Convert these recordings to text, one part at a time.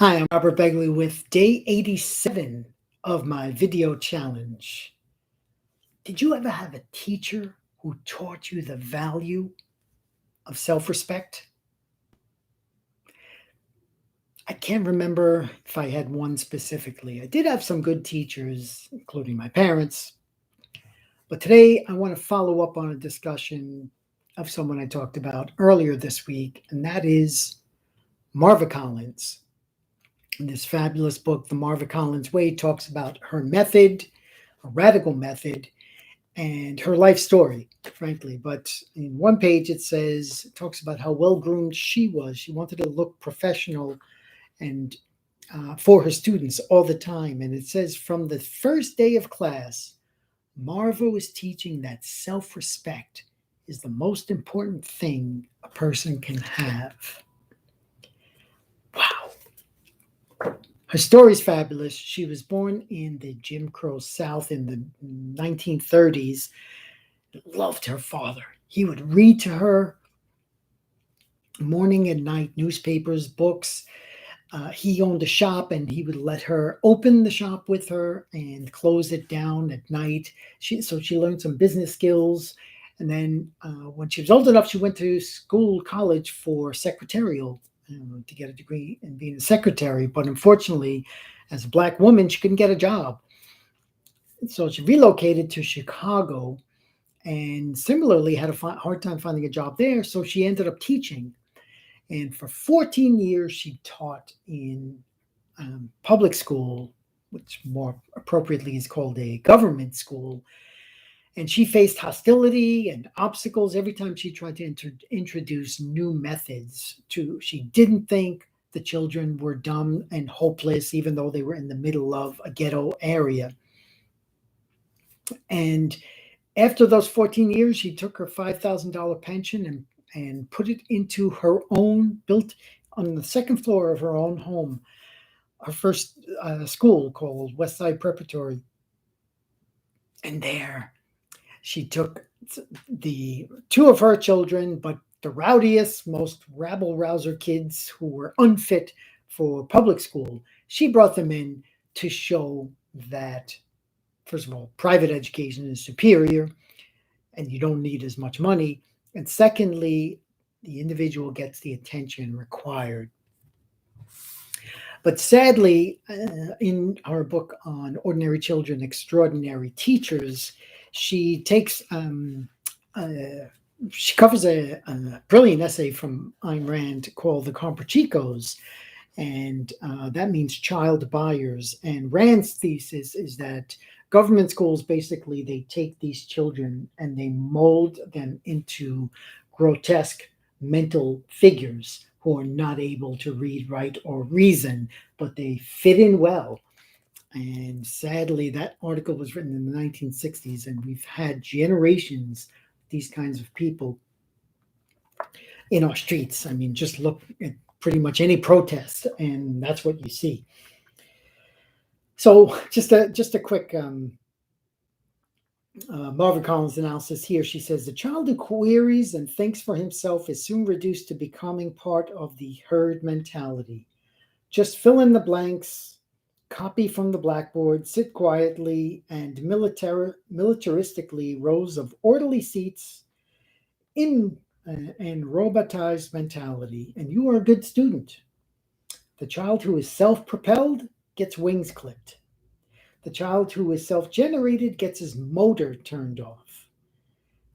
Hi, I'm Robert Begley with day 87 of my video challenge. Did you ever have a teacher who taught you the value of self respect? I can't remember if I had one specifically. I did have some good teachers, including my parents, but today I want to follow up on a discussion of someone I talked about earlier this week, and that is Marva Collins. In this fabulous book, The Marva Collins Way, talks about her method, a radical method, and her life story, frankly. But in one page, it talks about how well groomed she was. She wanted to look professional and for her students all the time. And it says, from the first day of class, Marva was teaching that self respect is the most important thing a person can have. Wow. Her story is fabulous. She was born in the Jim Crow South in the 1930s. Loved her father. He would read to her morning and night, newspapers, books. He owned a shop and he would let her open the shop with her and close it down at night. So she learned some business skills. And then when she was old enough, she went to college for secretarial to get a degree in being a secretary. But unfortunately, as a Black woman, she couldn't get a job. So she relocated to Chicago and similarly had a hard time finding a job there. So she ended up teaching. And for 14 years, she taught in public school, which more appropriately is called a government school. And she faced hostility and obstacles every time she tried to introduce new methods. She didn't think the children were dumb and hopeless, even though they were in the middle of a ghetto area. And after those 14 years, she took her $5,000 pension and put it into her own, built on the second floor of her own home, her first school called Westside Preparatory. And there she took the two of her children, but the rowdiest, most rabble-rouser kids who were unfit for public school. She brought them in to show that, first of all, private education is superior and you don't need as much money. And secondly, the individual gets the attention required. But sadly, in our book on Ordinary Children, Extraordinary Teachers, she covers a brilliant essay from Ayn Rand called The Comprachicos, and that means child buyers. And Rand's thesis is that government schools, basically, they take these children and they mold them into grotesque mental figures who are not able to read, write, or reason, but they fit in well. And sadly, that article was written in the 1960s, and we've had generations of these kinds of people in our streets. I mean, just look at pretty much any protest, and that's what you see. So just a quick Marva Collins analysis here. She says, the child who queries and thinks for himself is soon reduced to becoming part of the herd mentality. Just fill in the blanks, copy from the blackboard, sit quietly, and militaristically rows of orderly seats in and robotized mentality, and you are a good student. The child who is self-propelled gets wings clipped. The child who is self-generated gets his motor turned off.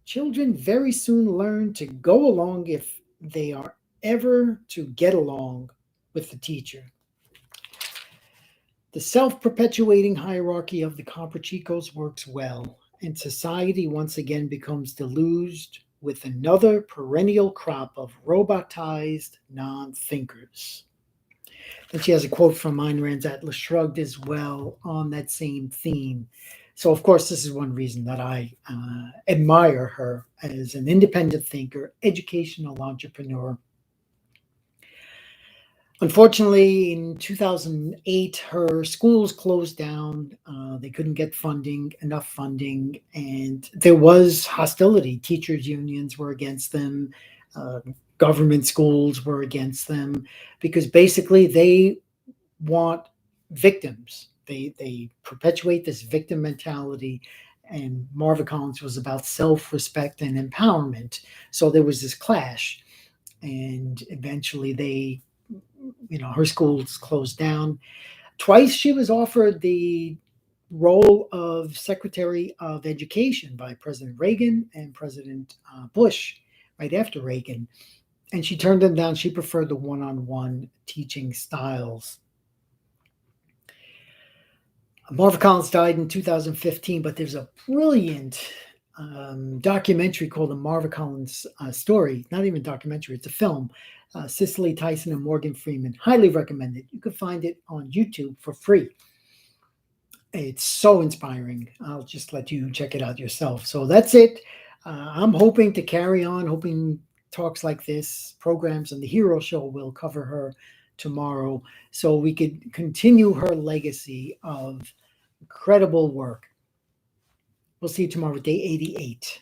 Children very soon learn to go along if they are ever to get along with the teacher. The self-perpetuating hierarchy of the Comprachicos works well, and society once again becomes deluged with another perennial crop of robotized non-thinkers. Then she has a quote from Ayn Rand's Atlas Shrugged as well on that same theme. So, of course, this is one reason that I admire her as an independent thinker, educational entrepreneur. Unfortunately, in 2008, her schools closed down. They couldn't get enough funding, and there was hostility. Teachers' unions were against them. Government schools were against them because basically they want victims. They perpetuate this victim mentality, and Marva Collins was about self-respect and empowerment. So there was this clash, and eventually her school's closed down. Twice she was offered the role of Secretary of Education by President Reagan and President Bush right after Reagan, and she turned them down. She preferred the one-on-one teaching styles. Marva Collins died in 2015, but there's a brilliant documentary called The Marva Collins Story. Not even a documentary, it's a film. Cicely Tyson and Morgan Freeman. Highly recommend it. You can find it on YouTube for free. It's so inspiring. I'll just let you check it out yourself. So that's it. I'm hoping to carry on, hoping talks like this, programs on the Hero Show will cover her tomorrow so we could continue her legacy of incredible work. We'll see you tomorrow, day 88.